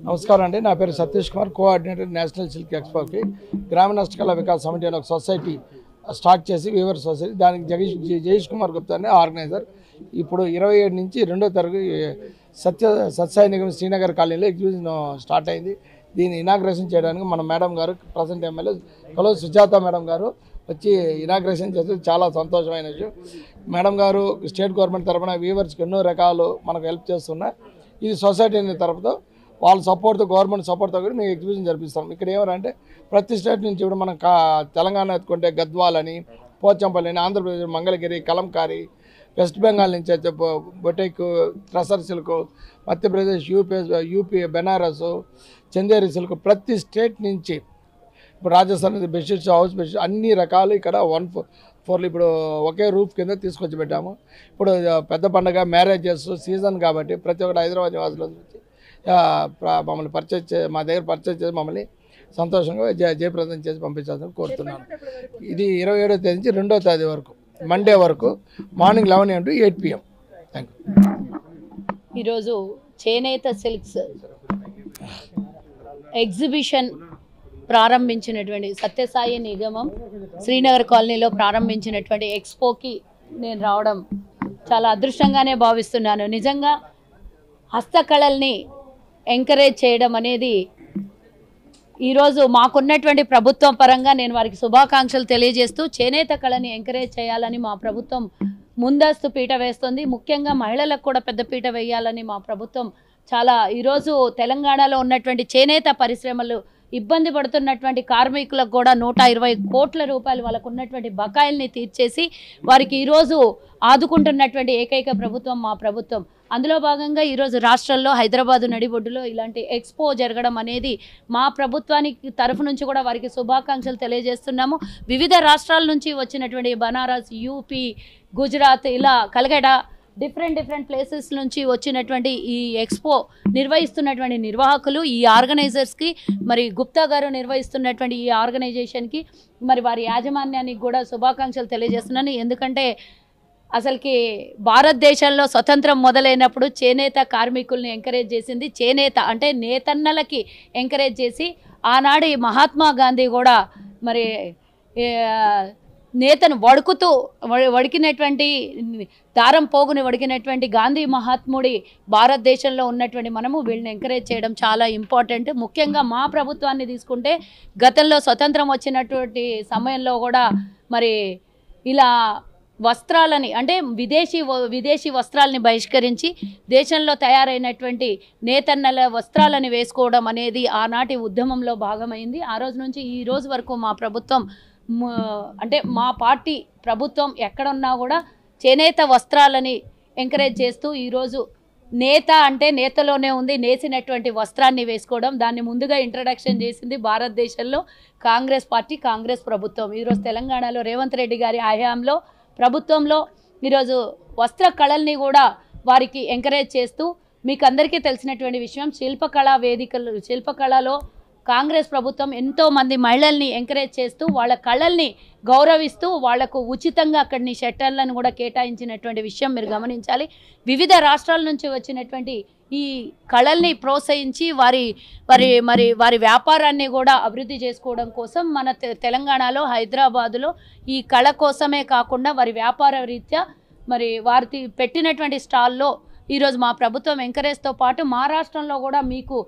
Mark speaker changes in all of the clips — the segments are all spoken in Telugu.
Speaker 1: నమస్కారం అండి. నా పేరు Satish Kumar, coordinator national silk ఎక్స్పోకి. గ్రామీణ హస్తకళ వికాస్ సమితి అనే ఒక సొసైటీ స్టార్ట్ చేసి వీవర్ సొసైటీ, దానికి జగేష్ కుమార్ గుప్తా అనే ఆర్గనైజర్. ఇప్పుడు 27 నుంచి 2వ తరగతి సత్సాయి నిగమ్ శ్రీనగర్ కాలనీలో ఎగ్జిబిషన్ స్టార్ట్ అయింది. దీన్ని ఇనాగ్రేషన్ చేయడానికి మన మేడం గారు, ప్రజెంట్ ఎమ్మెల్యే కొలో సుజాత మేడం గారు వచ్చి ఇనాగ్రేషన్ చేస్తే చాలా సంతోషమైన విషయం. మేడం గారు స్టేట్ గవర్నమెంట్ తరఫున వీవర్స్కి ఎన్నో రకాలు మనకు హెల్ప్ చేస్తున్నారు. ఇది సొసైటీ అనే తరపుతో వాళ్ళ సపోర్ట్తో, గవర్నమెంట్ సపోర్ట్తో కూడా మేము ఎగ్జిబిషన్ జరిపిస్తాం. ఇక్కడ ఏమంటే ప్రతి స్టేట్ నుంచి ఇప్పుడు మనం తెలంగాణ ఎత్తుకుంటే గద్వాల్ అని, పోచంపల్లి అని, ఆంధ్రప్రదేశ్ మంగళగిరి, కలంకారీ, వెస్ట్ బెంగాల్ నుంచి అయితే boutique, tussar silk, Madhya Pradesh, UP Banaras, Chanderi silk, ప్రతి స్టేట్ నుంచి ఇప్పుడు రాజస్థాన్ బెడ్షీట్స్, హౌస్ బెడ్షీట్స్ అన్ని రకాలు ఇక్కడ 1/4 ఇప్పుడు ఒకే రూఫ్ కింద తీసుకొచ్చి పెట్టాము. ఇప్పుడు పెద్ద పండుగ, మ్యారేజెస్ సీజన్ కాబట్టి ప్రతి ఒక్కటి హైదరాబాద్ నివాసుల నుంచి మమ్మల్ని మా దగ్గర పర్చేజ్ చేసి మమ్మల్ని సంతోషంగా జయప్రదం చేసి పంపించాలని కోరుతున్నాను. ఇది 27వ తేదీ నుంచి 2వ తేదీ వరకు, మండే వరకు, morning 11 AM to 8 PM. Thank you.
Speaker 2: ఈరోజు చేనేత సిల్క్స్ ఎగ్జిబిషన్ ప్రారంభించినటువంటి సత్యసాయి నిగమం శ్రీనగర్ కాలనీలో ప్రారంభించినటువంటి ఎక్స్పోకి నేను రావడం చాలా అదృష్టంగానే భావిస్తున్నాను. నిజంగా హస్తకళల్ని ఎంకరేజ్ చేయడం అనేది ఈరోజు మాకున్నటువంటి ప్రభుత్వం పరంగా నేను వారికి శుభాకాంక్షలు తెలియజేస్తూ, చేనేత కళని ఎంకరేజ్ చేయాలని మా ప్రభుత్వం ముందస్తు పీట వేస్తుంది. ముఖ్యంగా మహిళలకు కూడా పెద్ద పీట వేయాలని మా ప్రభుత్వం చాలా ఈరోజు తెలంగాణలో ఉన్నటువంటి చేనేత పరిశ్రమలు ఇబ్బంది పడుతున్నటువంటి కార్మికులకు కూడా 120 కోట్ల రూపాయలు వాళ్ళకు ఉన్నటువంటి బకాయిల్ని తీర్చేసి వారికి ఈరోజు ఆదుకుంటున్నటువంటి ఏకైక ప్రభుత్వం మా ప్రభుత్వం. అందులో భాగంగా ఈరోజు రాష్ట్రంలో హైదరాబాదు నడిబొడ్డులో ఇలాంటి ఎక్స్పో జరగడం అనేది మా ప్రభుత్వానికి తరఫు నుంచి కూడా వారికి శుభాకాంక్షలు తెలియజేస్తున్నాము. వివిధ రాష్ట్రాల నుంచి వచ్చినటువంటి బనారస్, యూపీ, గుజరాత్, ఇలా కలకట, డిఫరెంట్ ప్లేసెస్ నుంచి వచ్చినటువంటి ఈ ఎక్స్పో నిర్వహిస్తున్నటువంటి నిర్వాహకులు, ఈ ఆర్గనైజర్స్కి, మరి గుప్తా గారు నిర్వహిస్తున్నటువంటి ఈ ఆర్గనైజేషన్కి, మరి వారి యాజమాన్యానికి కూడా శుభాకాంక్షలు తెలియజేస్తున్నాను. ఎందుకంటే అసలుకి భారతదేశంలో స్వతంత్రం మొదలైనప్పుడు చేనేత కార్మికుల్ని ఎంకరేజ్ చేసింది, చేనేత అంటే నేతన్నలకి ఎంకరేజ్ చేసి, ఆనాడు మహాత్మా గాంధీ కూడా మరి నేతను వడికినటువంటి దారం పోగుని వడికినటువంటి గాంధీ మహాత్ముడి భారతదేశంలో ఉన్నటువంటి మనము వీళ్ళని ఎంకరేజ్ చేయడం చాలా ఇంపార్టెంట్. ముఖ్యంగా మా ప్రభుత్వాన్ని తీసుకుంటే గతంలో స్వతంత్రం వచ్చినటువంటి సమయంలో కూడా మరి ఇలా వస్త్రాలని అంటే విదేశీ వస్త్రాలని బహిష్కరించి దేశంలో తయారైనటువంటి నేతన్నల వస్త్రాలని వేసుకోవడం అనేది ఆనాటి ఉద్యమంలో భాగమైంది. ఆ రోజు నుంచి ఈ రోజు వరకు మా ప్రభుత్వం అంటే మా పార్టీ ప్రభుత్వం ఎక్కడున్నా కూడా చేనేత వస్త్రాలని ఎంకరేజ్ చేస్తూ ఈరోజు నేత అంటే నేతలోనే ఉంది, నేసినటువంటి వస్త్రాన్ని వేసుకోవడం. దాన్ని ముందుగా ఇంట్రడక్షన్ చేసింది భారతదేశంలో కాంగ్రెస్ పార్టీ, కాంగ్రెస్ ప్రభుత్వం. ఈరోజు తెలంగాణలో రేవంత్ రెడ్డి గారి హయాంలో ప్రభుత్వంలో ఈరోజు వస్త్ర కళల్ని కూడా వారికి ఎంకరేజ్ చేస్తూ, మీకు అందరికీ తెలిసినటువంటి విషయం, శిల్పకళలో కాంగ్రెస్ ప్రభుత్వం ఎంతోమంది మహిళల్ని ఎంకరేజ్ చేస్తూ వాళ్ళ కళల్ని గౌరవిస్తూ వాళ్లకు ఉచితంగా అక్కడిని షట్టర్లను కూడా కేటాయించినటువంటి విషయం మీరు గమనించాలి. వివిధ రాష్ట్రాల నుంచి వచ్చినటువంటి ఈ కళల్ని ప్రోత్సహించి వారి వ్యాపారాన్ని కూడా అభివృద్ధి చేసుకోవడం కోసం మన తెలంగాణలో హైదరాబాదులో ఈ కళ కోసమే కాకుండా వారి వ్యాపార రీత్యా మరి వారి పెట్టినటువంటి స్టాల్లో ఈరోజు మా ప్రభుత్వం ఎంకరేజ్తో పాటు మా రాష్ట్రంలో కూడా మీకు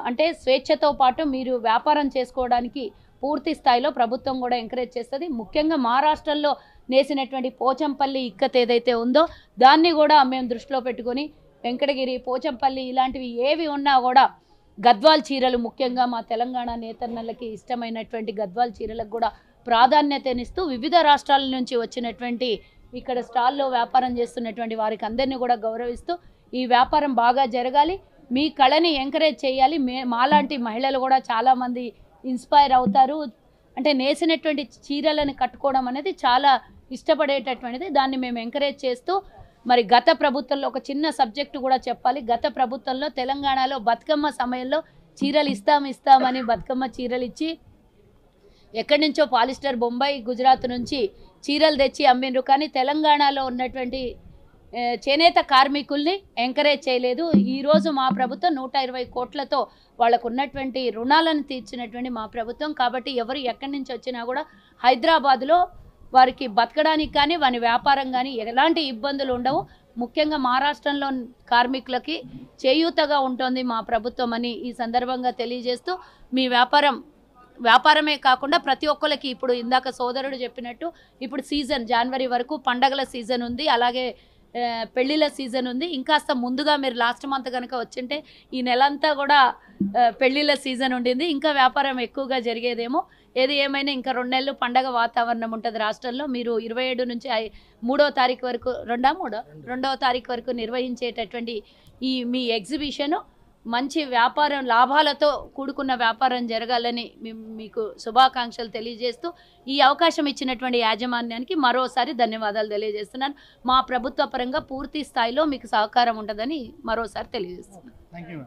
Speaker 2: అంటే స్వేచ్ఛతో పాటు మీరు వ్యాపారం చేసుకోవడానికి పూర్తి స్థాయిలో ప్రభుత్వం కూడా ఎంకరేజ్ చేస్తుంది. ముఖ్యంగా మహారాష్ట్రలో నేసినటువంటి పోచంపల్లి ఇక్కత్ ఏదైతే ఉందో దాన్ని కూడా మేము దృష్టిలో పెట్టుకొని వెంకటగిరి, పోచంపల్లి ఇలాంటివి ఏవి ఉన్నా కూడా గద్వాల్ చీరలు, ముఖ్యంగా మా తెలంగాణ నేతన్నలకి ఇష్టమైనటువంటి గద్వాల్ చీరలకు కూడా ప్రాధాన్యతనిస్తూ వివిధ రాష్ట్రాల నుంచి వచ్చినటువంటి ఇక్కడ స్టాల్లో వ్యాపారం చేస్తున్నటువంటి వారికి అందరినీ కూడా గౌరవిస్తూ ఈ వ్యాపారం బాగా జరగాలి, మీ కళని ఎంకరేజ్ చేయాలి. మాలాంటి మహిళలు కూడా చాలామంది ఇన్స్పైర్ అవుతారు. అంటే నేసినటువంటి చీరలను కట్టుకోవడం అనేది చాలా ఇష్టపడేటటువంటిది. దాన్ని మేము ఎంకరేజ్ చేస్తూ మరి గత ప్రభుత్వంలో ఒక చిన్న సబ్జెక్టు కూడా చెప్పాలి. గత ప్రభుత్వంలో తెలంగాణలో బతుకమ్మ సమయంలో చీరలు ఇస్తామని బతుకమ్మ చీరలు ఇచ్చి ఎక్కడి నుంచో పాలిస్టర్ బొంబాయి, గుజరాత్ నుంచి చీరలు తెచ్చి అమ్మిండ్రు. కానీ తెలంగాణలో ఉన్నటువంటి చేనేత కార్మికుల్ని ఎంకరేజ్ చేయలేదు. ఈరోజు మా ప్రభుత్వం 120 కోట్లతో వాళ్ళకు ఉన్నటువంటి రుణాలను తీర్చినటువంటి మా ప్రభుత్వం. కాబట్టి ఎవరు ఎక్కడి నుంచి వచ్చినా కూడా హైదరాబాద్లో వారికి బతకడానికి కానీ వారి వ్యాపారం కానీ ఎలాంటి ఇబ్బందులు ఉండవు. ముఖ్యంగా మహారాష్ట్రంలో కార్మికులకి చేయూతగా ఉంటుంది మా ప్రభుత్వం అని ఈ సందర్భంగా తెలియజేస్తూ మీ వ్యాపారమే కాకుండా ప్రతి ఒక్కరికి ఇప్పుడు ఇందాక సోదరుడు చెప్పినట్టు ఇప్పుడు సీజన్ జనవరి వరకు పండగల సీజన్ ఉంది, అలాగే పెళ్ళిళ్ళ సీజన్ ఉంది. ఇంకాస్త ముందుగా మీరు లాస్ట్ మంత్ కనుక వచ్చింటే ఈ నెలంతా కూడా పెళ్ళిళ్ళ సీజన్ ఉండింది, ఇంకా వ్యాపారం ఎక్కువగా జరిగేదేమో. ఏది ఏమైనా ఇంకా 2 నెలలు పండగ వాతావరణం ఉంటుంది రాష్ట్రంలో. మీరు 27 నుంచి 3వ తారీఖు వరకు 2వ తారీఖు వరకు నిర్వహించేటటువంటి ఈ మీ ఎగ్జిబిషను మంచి వ్యాపారం లాభాలతో కూడుకున్న వ్యాపారం జరగాలని మీకు శుభాకాంక్షలు తెలియజేస్తూ ఈ అవకాశం ఇచ్చినటువంటి యాజమాన్యానికి మరోసారి ధన్యవాదాలు తెలియజేస్తున్నాను. మా ప్రభుత్వ పరంగా పూర్తి స్థాయిలో మీకు సహకారం ఉంటుందని మరోసారి తెలియజేస్తున్నాను.
Speaker 3: Thank you.